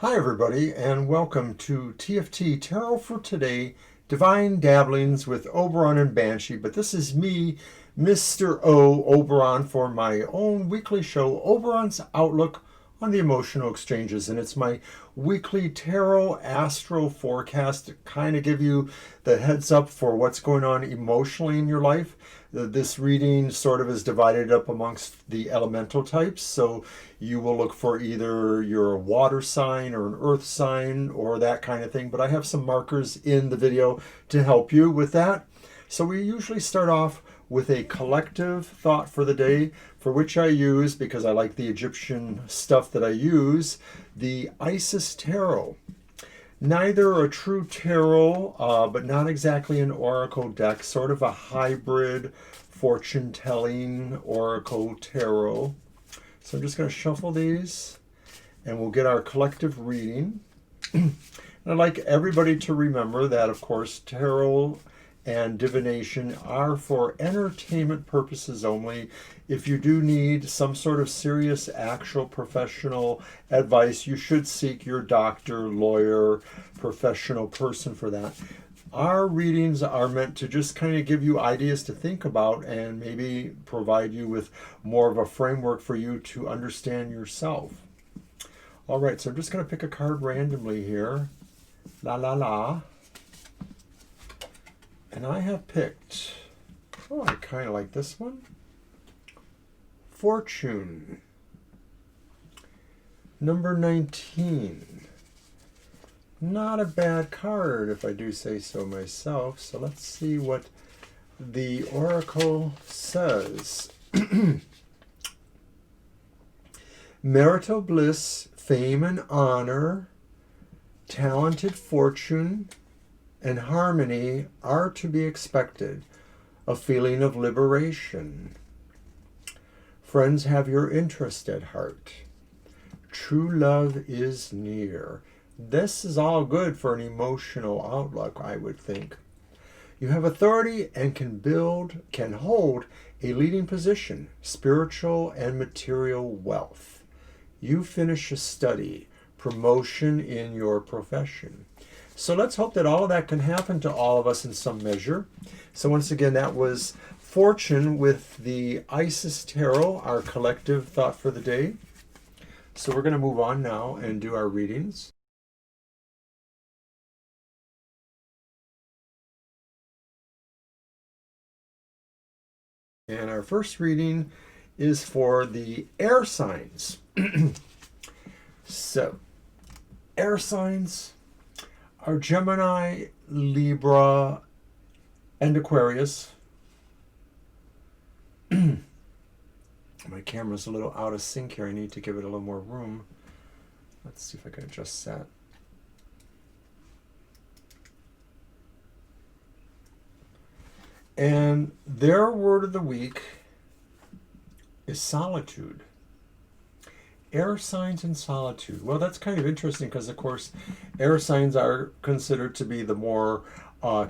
Hi everybody, and welcome to TFT Tarot for Today, Divine Dabblings with Oberon and Banshee. But this is me, Mr. Oberon, for my own weekly show, Oberon's Outlook on the Emotional Exchanges. And it's my weekly tarot astro forecast to kind of give you the heads up for what's going on emotionally in your life. This reading sort of is divided up amongst the elemental types, so you will look for either you're a water sign or an earth sign or that kind of thing, but I have some markers in the video to help you with that. So we usually start off with a collective thought for the day, for which I use, because I like the Egyptian stuff that I use, the Isis Tarot. Neither a true tarot, but not exactly an oracle deck, sort of a hybrid fortune-telling oracle tarot. So I'm just going to shuffle these, and we'll get our collective reading. And I'd like everybody to remember that, of course, tarot and divination are for entertainment purposes only. If you do need some sort of serious, actual professional advice, you should seek your doctor, lawyer, professional person for that. Our readings are meant to just kind of give you ideas to think about and maybe provide you with more of a framework for you to understand yourself. All right, so I'm just going to pick a card randomly here. La la la. And I have picked, oh, I kind of like this one. Fortune. Number 19. Not a bad card, if I do say so myself. So let's see what the oracle says. Marital bliss, fame and honor, talented fortune, and harmony are to be expected, a feeling of liberation. Friends have your interest at heart. True love is near. This is all good for an emotional outlook, I would think. You have authority and can hold a leading position, spiritual and material wealth. You finish a study, promotion in your profession. So let's hope that all of that can happen to all of us in some measure. So once again, that was Fortune with the Isis Tarot, our collective thought for the day. So we're going to move on now and do our readings. And our first reading is for the air signs. So, air signs are Gemini, Libra, and Aquarius. My camera's a little out of sync here. I need to give it a little more room. Let's see if I can adjust that. And their word of the week is solitude. Air signs and solitude. Well, that's kind of interesting because, of course, air signs are considered to be the more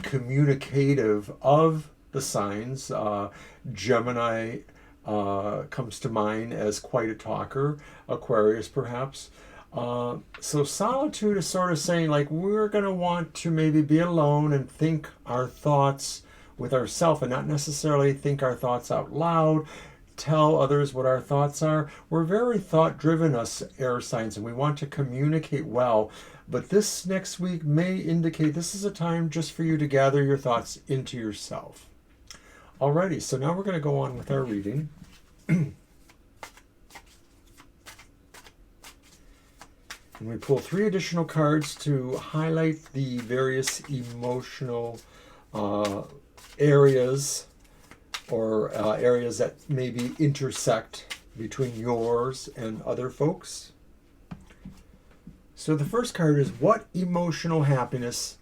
communicative of the signs. Gemini comes to mind as quite a talker. Aquarius, perhaps. So solitude is sort of saying, like, we're going to want to maybe be alone and think our thoughts with ourselves and not necessarily think our thoughts out loud, tell others what our thoughts are. We're very thought-driven, us air signs, and we want to communicate well. But this next week may indicate this is a time just for you to gather your thoughts into yourself. Alrighty, so now we're going to go on with our reading. And we pull 3 additional cards to highlight the various emotional areas or areas that maybe intersect between yours and other folks. So the first card is, what emotional happiness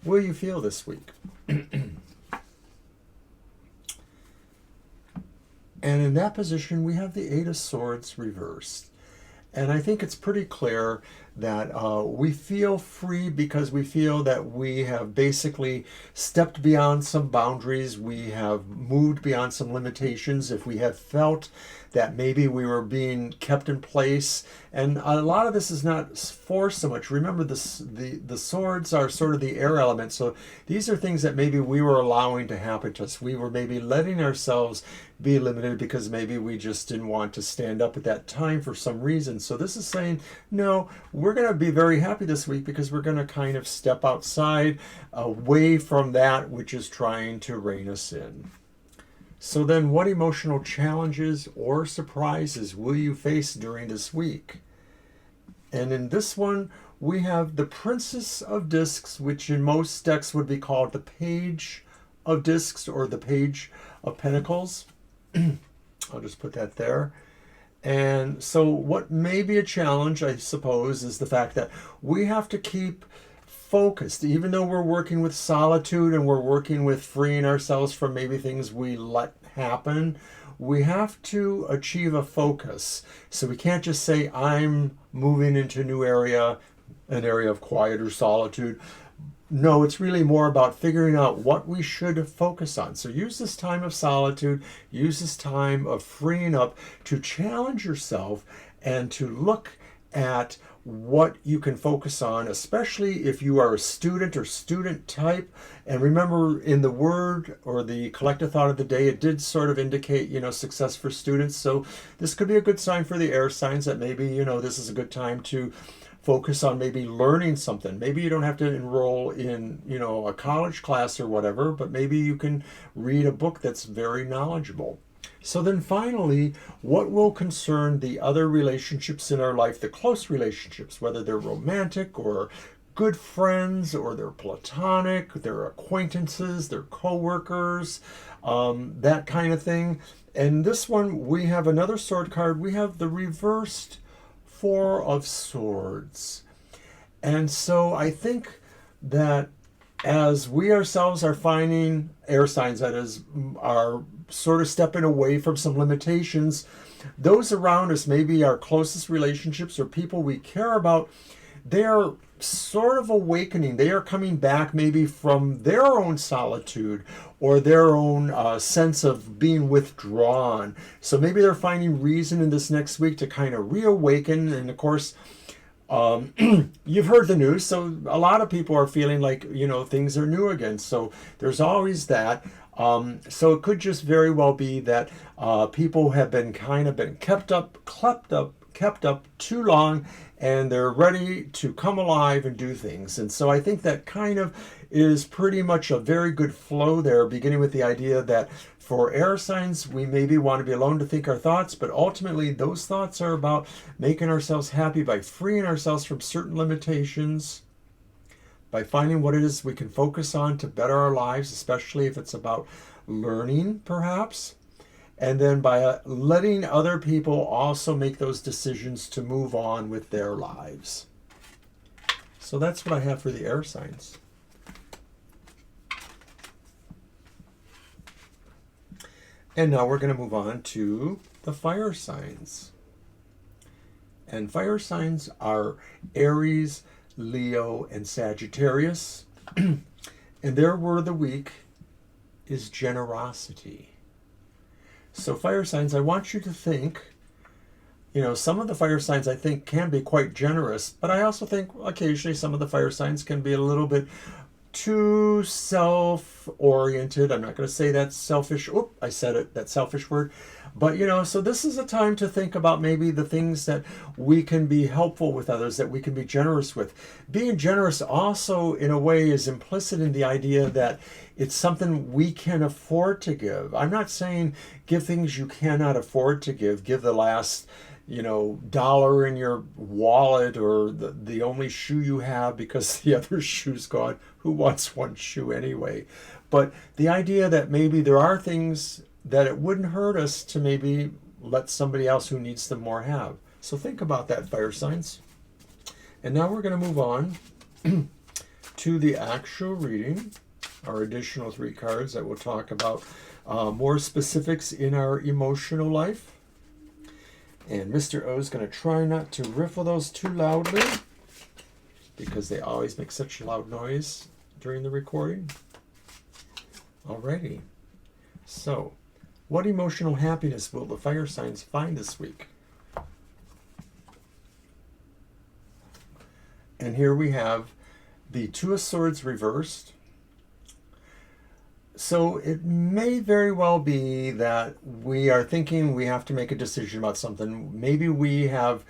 will you feel this week? And in that position, we have the 8 of Swords reversed. And I think it's pretty clear that we feel free because we feel that we have basically stepped beyond some boundaries. We have moved beyond some limitations. If we have felt that maybe we were being kept in place. And a lot of this is not force so much. Remember, the swords are sort of the air element. So these are things that maybe we were allowing to happen to us. We were maybe letting ourselves be limited because maybe we just didn't want to stand up at that time for some reason. So this is saying, no, we're going to be very happy this week because we're going to kind of step outside, away from that which is trying to rein us in. So then, what emotional challenges or surprises will you face during this week? And in this one, we have the Princess of Discs, which in most decks would be called the Page of Discs or the Page of Pentacles. I'll just put that there. And so what may be a challenge, I suppose, is the fact that we have to keep focused, even though we're working with solitude and we're working with freeing ourselves from maybe things we let happen. We have to achieve a focus. So we can't just say, I'm moving into a new area, an area of quiet or solitude. No, it's really more about figuring out what we should focus on. So use this time of solitude, use this time of freeing up to challenge yourself and to look at what you can focus on, especially if you are a student or student type. And remember, in the word or the collective thought of the day, it did sort of indicate, success for students. So this could be a good sign for the air signs that maybe, this is a good time to focus on maybe learning something. Maybe you don't have to enroll in, a college class or whatever, but maybe you can read a book that's very knowledgeable. So then finally, what will concern the other relationships in our life, the close relationships, whether they're romantic or good friends or they're platonic, they're acquaintances, they're co-workers, that kind of thing. And this one, we have another sword card. We have the reversed Four of Swords. And so I think that as we ourselves are finding air signs, that is, are sort of stepping away from some limitations, those around us, maybe our closest relationships or people we care about, they're sort of awakening. They are coming back maybe from their own solitude or their own sense of being withdrawn. So maybe they're finding reason in this next week to kind of reawaken. And of course, you've heard the news, so a lot of people are feeling like, things are new again. So there's always that. So it could just very well be that people have been kept up too long, and they're ready to come alive and do things. And so I think that kind of is pretty much a very good flow there, beginning with the idea that for air signs, we maybe want to be alone to think our thoughts, but ultimately those thoughts are about making ourselves happy by freeing ourselves from certain limitations, by finding what it is we can focus on to better our lives, especially if it's about learning, perhaps. And then by letting other people also make those decisions to move on with their lives. So that's what I have for the air signs. And now we're going to move on to the fire signs. And fire signs are Aries, Leo, and Sagittarius. And their word of the week is generosity. So fire signs, I want you to think, some of the fire signs I think can be quite generous, but I also think occasionally some of the fire signs can be a little bit too self-oriented. I'm not going to say that's selfish. Oop, I said it, that selfish word. But, so this is a time to think about maybe the things that we can be helpful with others, that we can be generous with. Being generous also, in a way, is implicit in the idea that it's something we can afford to give. I'm not saying give things you cannot afford to give. Give the last, dollar in your wallet or the only shoe you have because the other shoe's gone. Who wants one shoe anyway? But the idea that maybe there are things that it wouldn't hurt us to maybe let somebody else who needs them more have. So think about that, fire signs. And now we're going to move on to the actual reading, our additional 3 cards that will talk about more specifics in our emotional life. And Mr. O is going to try not to riffle those too loudly because they always make such loud noise during the recording. Alrighty. So, What emotional happiness will the fire signs find this week? And here we have the Two of Swords reversed. So it may very well be that we are thinking we have to make a decision about something. Maybe we have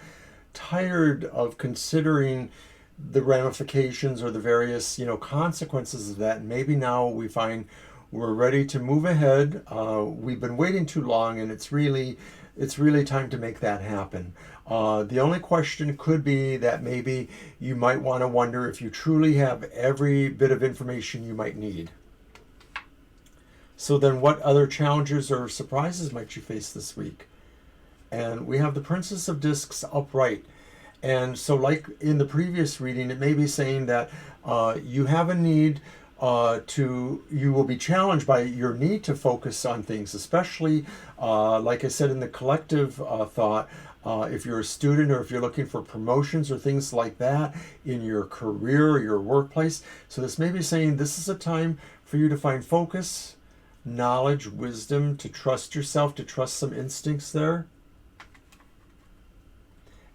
tired of considering the ramifications or the various, consequences of that. And maybe now we find we're ready to move ahead. We've been waiting too long, and it's really time to make that happen. The only question could be that maybe you might want to wonder if you truly have every bit of information you might need. So then what other challenges or surprises might you face this week? And we have the Princess of Discs upright. And so like in the previous reading, it may be saying that you have a need you will be challenged by your need to focus on things, especially, like I said, in the collective thought, if you're a student or if you're looking for promotions or things like that in your career or your workplace. So this may be saying this is a time for you to find focus, knowledge, wisdom, to trust yourself, to trust some instincts there.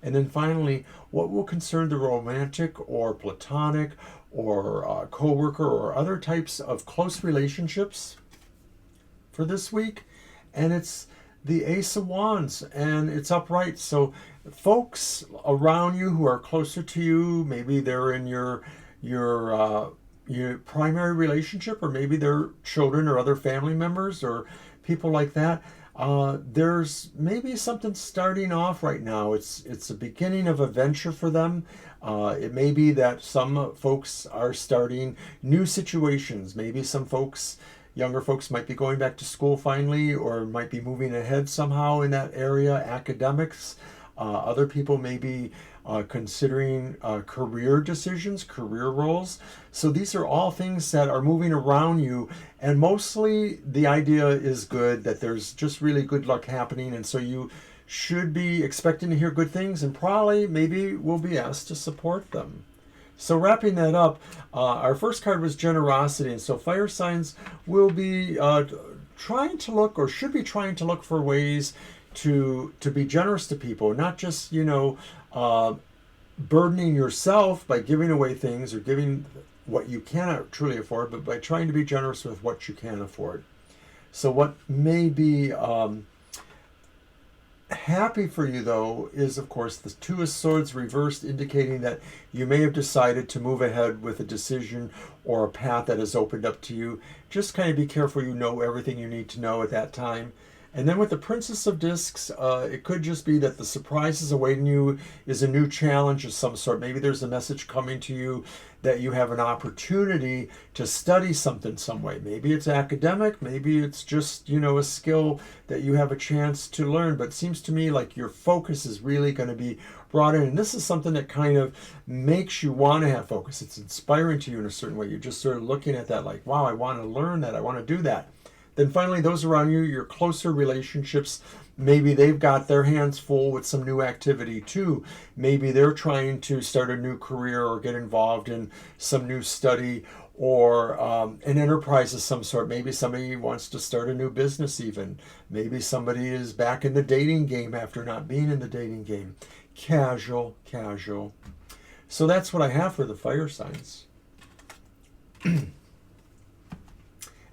And then finally, what will concern the romantic or platonic or co-worker or other types of close relationships for this week? And it's the Ace of Wands, and it's upright. So folks around you who are closer to you, maybe they're in your primary relationship, or maybe they're children or other family members or people like that. There's maybe something starting off right now. It's the beginning of a venture for them. It may be that some folks are starting new situations. Maybe some folks, younger folks, might be going back to school finally, or might be moving ahead somehow in that area, academics. Other people may be considering career decisions, career roles. So these are all things that are moving around you, and mostly the idea is good, that there's just really good luck happening, and so you should be expecting to hear good things, and probably maybe will be asked to support them. So wrapping that up, our first card was generosity, and so fire signs will be trying to look, or should be trying to look, for ways to be generous to people, not just burdening yourself by giving away things or giving what you cannot truly afford, but by trying to be generous with what you can afford. So what may be happy for you, though, is of course the Two of Swords reversed, indicating that you may have decided to move ahead with a decision or a path that has opened up to you. Just kind of be careful you know everything you need to know at that time. And then with the Princess of Discs, it could just be that the surprises awaiting you is a new challenge of some sort. Maybe there's a message coming to you that you have an opportunity to study something some way. Maybe it's academic, maybe it's just, a skill that you have a chance to learn. But it seems to me like your focus is really going to be brought in. And this is something that kind of makes you want to have focus. It's inspiring to you in a certain way. You're just sort of looking at that like, wow, I want to learn that. I want to do that. Then finally, those around you, your closer relationships, maybe they've got their hands full with some new activity too. Maybe they're trying to start a new career or get involved in some new study or an enterprise of some sort. Maybe somebody wants to start a new business even. Maybe somebody is back in the dating game after not being in the dating game. Casual. So that's what I have for the fire signs.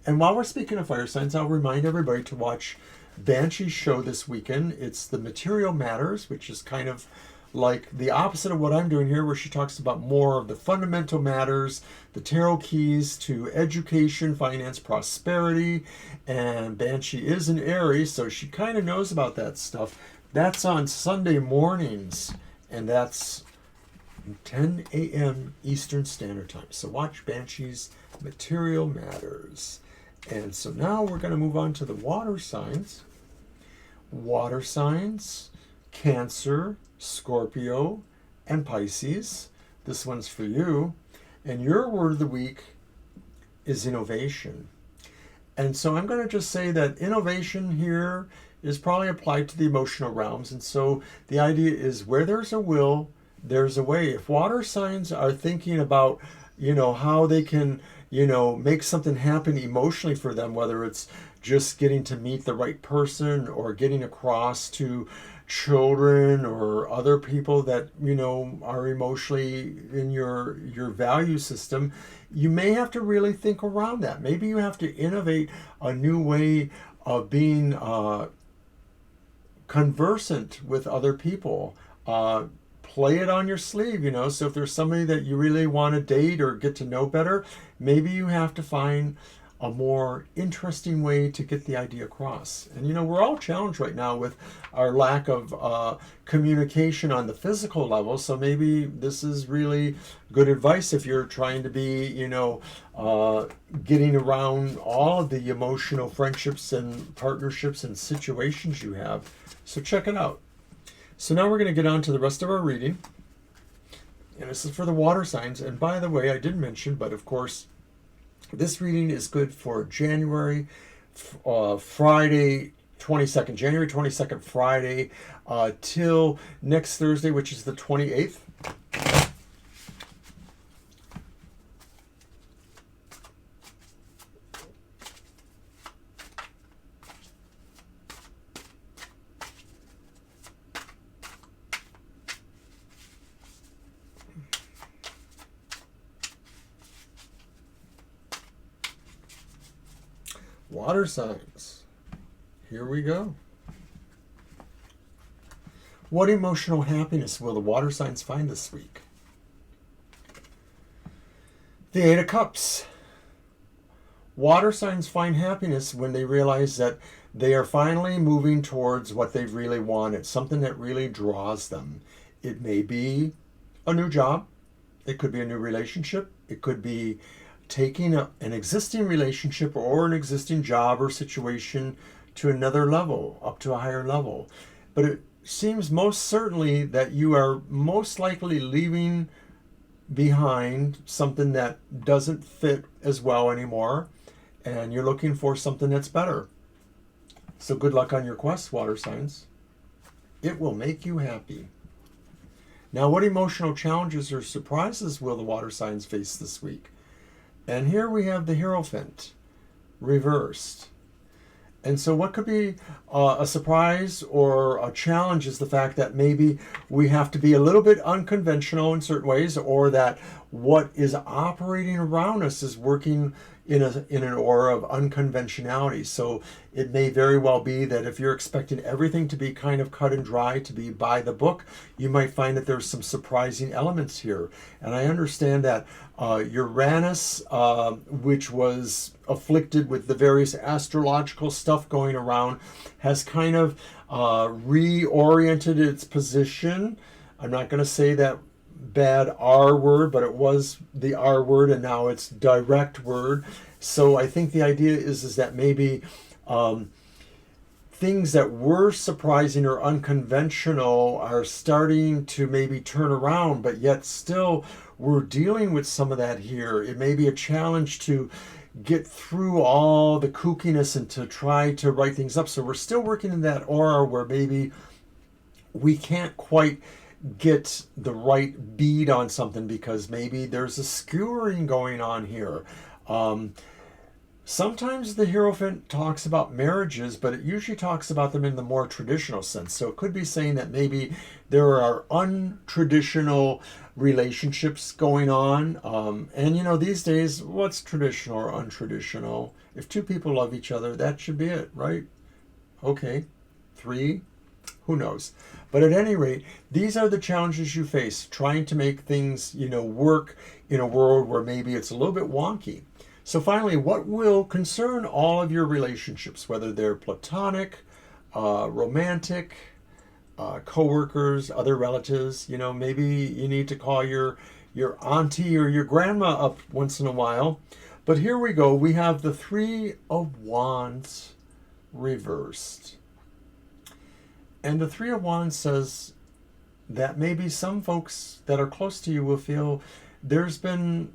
And while we're speaking of fire signs, I'll remind everybody to watch Banshee's show this weekend. It's The Material Matters, which is kind of like the opposite of what I'm doing here, where she talks about more of the fundamental matters, the tarot keys to education, finance, prosperity. And Banshee is an Aries, so she kind of knows about that stuff. That's on Sunday mornings, and that's 10 a.m. Eastern Standard Time. So watch Banshee's Material Matters. And so now we're going to move on to the water signs. Water signs, Cancer, Scorpio, and Pisces. This one's for you. And your word of the week is innovation. And so I'm going to just say that innovation here is probably applied to the emotional realms. And so the idea is where there's a will, there's a way. If water signs are thinking about, how they can, make something happen emotionally for them, whether it's just getting to meet the right person or getting across to children or other people that are emotionally in your value system. You may have to really think around that. Maybe you have to innovate a new way of being conversant with other people. Play it on your sleeve, so if there's somebody that you really want to date or get to know better, maybe you have to find a more interesting way to get the idea across. And we're all challenged right now with our lack of communication on the physical level, so maybe this is really good advice if you're trying to be getting around all of the emotional friendships and partnerships and situations you have. So check it out. So now we're going to get on to the rest of our reading, and this is for the water signs. And by the way, I did mention, but of course this reading is good for January, Friday 22nd, January 22nd, Friday, till next Thursday, which is the 28th. Water signs. Here we go. What emotional happiness will the water signs find this week? The Eight of Cups. Water signs find happiness when they realize that they are finally moving towards what they've really wanted, something that really draws them. It may be a new job. It could be a new relationship. It could be taking an existing relationship or an existing job or situation to another level, up to a higher level. But it seems most certainly that you are most likely leaving behind something that doesn't fit as well anymore, and you're looking for something that's better. So good luck on your quest, water signs. It will make you happy. Now, what emotional challenges or surprises will the water signs face this week? And here we have the Hierophant reversed. And so what could be a surprise or a challenge is the fact that maybe we have to be a little bit unconventional in certain ways, or that what is operating around us is working in an aura of unconventionality. So it may very well be that if you're expecting everything to be kind of cut and dry, to be by the book, you might find that there's some surprising elements here. And I understand that Uranus, which was afflicted with the various astrological stuff going around, has kind of reoriented its position. I'm not going to say that bad R word, but it was the R word, and now it's direct word. So I think the idea is that maybe things that were surprising or unconventional are starting to maybe turn around, but yet still we're dealing with some of that here. It may be a challenge to get through all the kookiness and to try to write things up. So we're still working in that aura where maybe we can't quite get the right bead on something because maybe there's a skewering going on here. Sometimes the Hierophant talks about marriages, but it usually talks about them in the more traditional sense. So it could be saying that maybe there are untraditional relationships going on. And these days, what's traditional or untraditional? If two people love each other, that should be it, right? Okay. 3, who knows? But at any rate, these are the challenges you face, trying to make things, work in a world where maybe it's a little bit wonky. So finally, what will concern all of your relationships, whether they're platonic, romantic, co-workers, other relatives? Maybe you need to call your auntie or your grandma up once in a while. But here we go. We have the 3 of Wands reversed. And the 3 of Wands says that maybe some folks that are close to you will feel there's been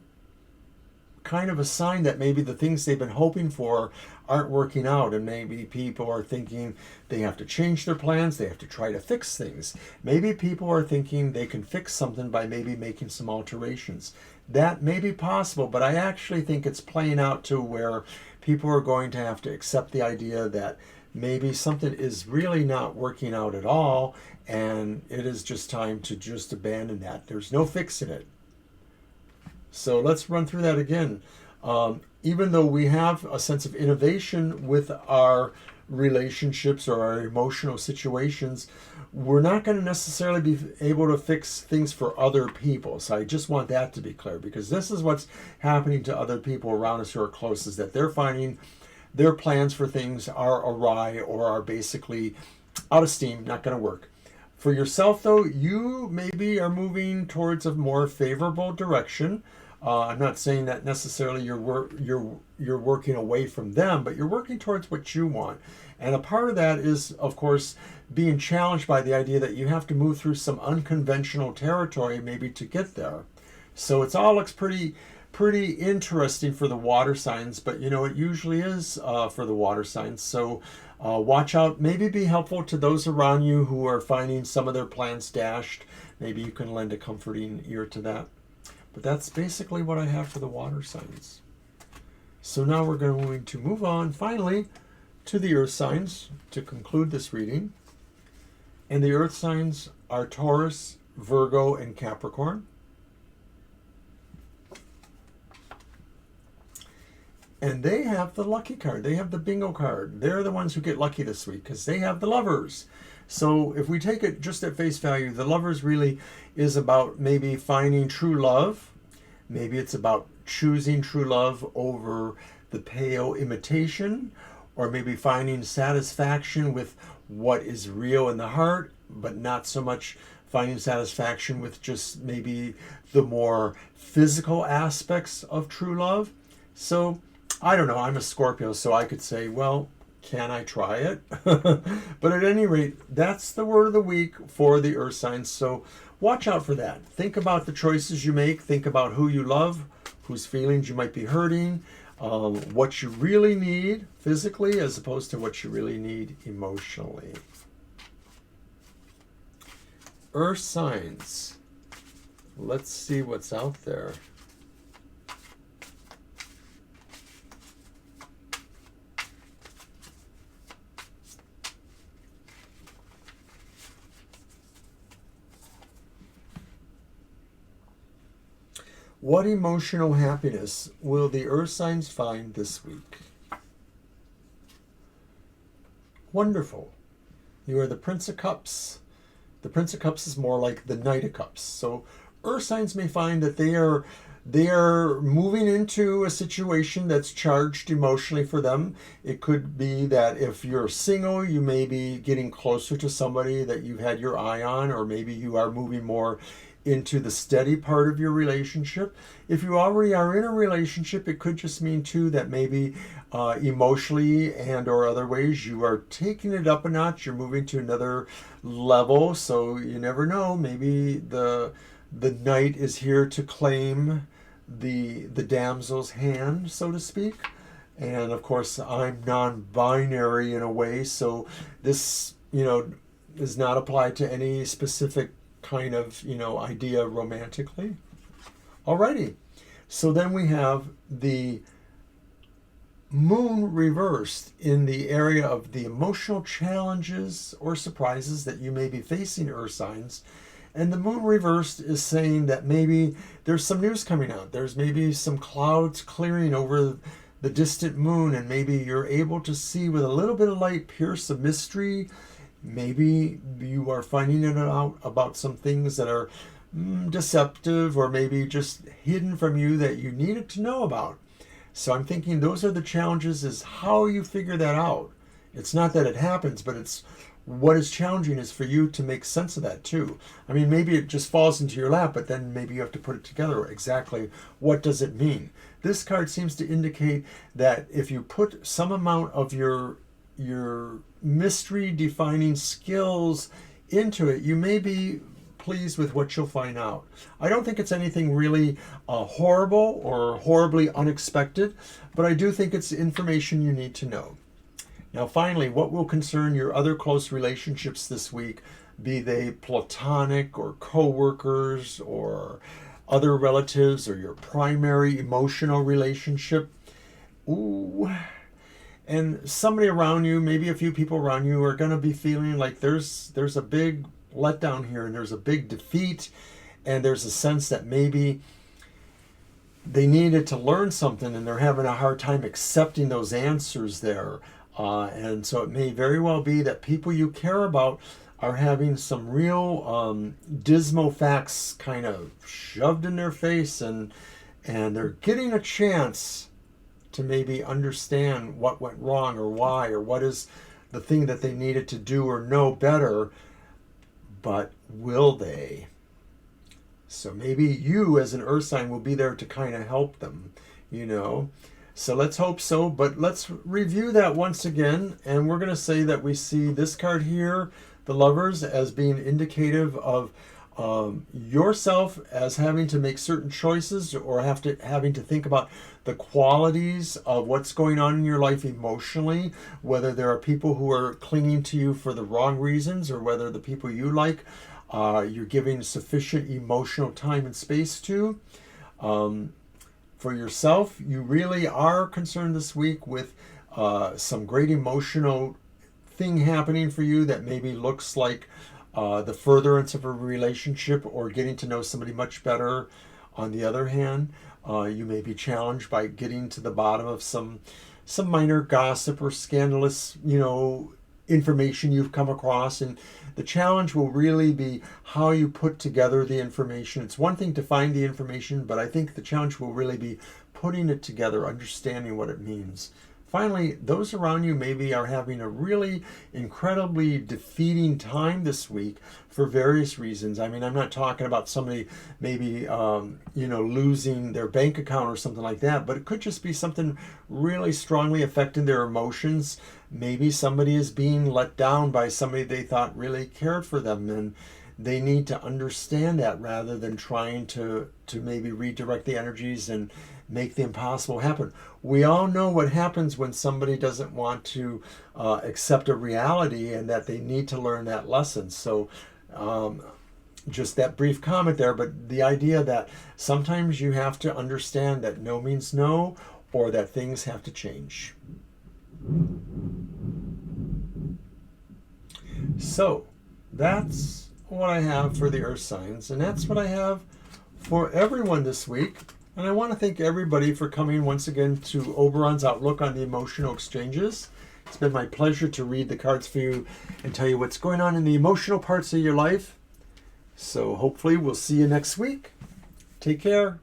kind of a sign that maybe the things they've been hoping for aren't working out, and maybe people are thinking they have to change their plans, they have to try to fix things. Maybe people are thinking they can fix something by maybe making some alterations. That may be possible, but I actually think it's playing out to where people are going to have to accept the idea that maybe something is really not working out at all, and it is just time to just abandon that. There's no fixing it. So let's run through that again. Even though we have a sense of innovation with our relationships or our emotional situations, we're not going to necessarily be able to fix things for other people. So I just want that to be clear, because this is what's happening to other people around us who are close, is that they're finding their plans for things are awry or are basically out of steam, not going to work. For yourself, though, you maybe are moving towards a more favorable direction. I'm not saying that necessarily you're working away from them, but you're working towards what you want. And a part of that is, of course, being challenged by the idea that you have to move through some unconventional territory maybe to get there. So it all looks pretty interesting for the water signs, but it usually is for the water signs. So watch out. Maybe be helpful to those around you who are finding some of their plans dashed. Maybe you can lend a comforting ear to that. But that's basically what I have for the water signs. So now we're going to move on finally to the earth signs to conclude this reading. And the earth signs are Taurus, Virgo, and Capricorn. And they have the lucky card. They have the bingo card. They're the ones who get lucky this week because they have the lovers. So if we take it just at face value, the lovers really is about maybe finding true love. Maybe it's about choosing true love over the pale imitation, or maybe finding satisfaction with what is real in the heart, but not so much finding satisfaction with just maybe the more physical aspects of true love. So I don't know, I'm a Scorpio, so I could say, well, can I try it? But at any rate, that's the word of the week for the earth signs. So watch out for that. Think about the choices you make. Think about who you love, whose feelings you might be hurting, what you really need physically as opposed to what you really need emotionally. Earth signs. Let's see what's out there. What emotional happiness will the earth signs find this week? Wonderful. You are the Prince of Cups. The Prince of Cups is more like the Knight of Cups. So earth signs may find that they are moving into a situation that's charged emotionally for them. It could be that if you're single, you may be getting closer to somebody that you've had your eye on, or maybe you are moving more into the steady part of your relationship. If you already are in a relationship, it could just mean too that maybe emotionally and or other ways you are taking it up a notch. You're moving to another level. So you never know. Maybe the knight is here to claim the damsel's hand, so to speak. And of course, I'm non-binary in a way, so this does not apply to any specific kind of idea romantically. Alrighty, so then we have the moon reversed in the area of the emotional challenges or surprises that you may be facing, earth signs. And the moon reversed is saying that maybe there's some news coming out. There's maybe some clouds clearing over the distant moon, and maybe you're able to see with a little bit of light pierce a mystery. Maybe you are finding out about some things that are deceptive, or maybe just hidden from you that you needed to know about. So I'm thinking those are the challenges, is how you figure that out. It's not that it happens, but it's what is challenging is for you to make sense of that too. I mean, maybe it just falls into your lap, but then maybe you have to put it together. Exactly what does it mean? This card seems to indicate that if you put some amount of your mystery defining skills into it, you may be pleased with what you'll find out. I don't think it's anything really horrible or horribly unexpected, but I do think it's information you need to know. Now, finally, what will concern your other close relationships this week, be they platonic or co-workers or other relatives or your primary emotional relationship? Ooh. And somebody around you, maybe a few people around you, are going to be feeling like there's a big letdown here, and there's a big defeat, and there's a sense that maybe they needed to learn something and they're having a hard time accepting those answers there. And so it may very well be that people you care about are having some real dismal facts kind of shoved in their face, and they're getting a chance to maybe understand what went wrong or why, or what is the thing that they needed to do or know better. But will they? So maybe you as an earth sign will be there to kind of help them, you know. So let's hope so. But let's review that once again. And we're going to say that we see this card here, the Lovers, as being indicative of yourself as having to make certain choices, or having to think about the qualities of what's going on in your life emotionally, whether there are people who are clinging to you for the wrong reasons, or whether the people you like you're giving sufficient emotional time and space to. For yourself, you really are concerned this week with some great emotional thing happening for you that maybe looks like the furtherance of a relationship or getting to know somebody much better. On the other hand, you may be challenged by getting to the bottom of some minor gossip or scandalous, information you've come across. And the challenge will really be how you put together the information. It's one thing to find the information, but I think the challenge will really be putting it together, understanding what it means. Finally, those around you maybe are having a really incredibly defeating time this week for various reasons. I mean, I'm not talking about somebody maybe, losing their bank account or something like that, but it could just be something really strongly affecting their emotions. Maybe somebody is being let down by somebody they thought really cared for them, and they need to understand that rather than trying to maybe redirect the energies and make the impossible happen. We all know what happens when somebody doesn't want to accept a reality, and that they need to learn that lesson. So just that brief comment there, but the idea that sometimes you have to understand that no means no, or that things have to change. So that's what I have for the earth signs, and that's what I have for everyone this week. And I want to thank everybody for coming once again to Oberon's Outlook on the Emotional Exchanges. It's been my pleasure to read the cards for you and tell you what's going on in the emotional parts of your life. So hopefully we'll see you next week. Take care.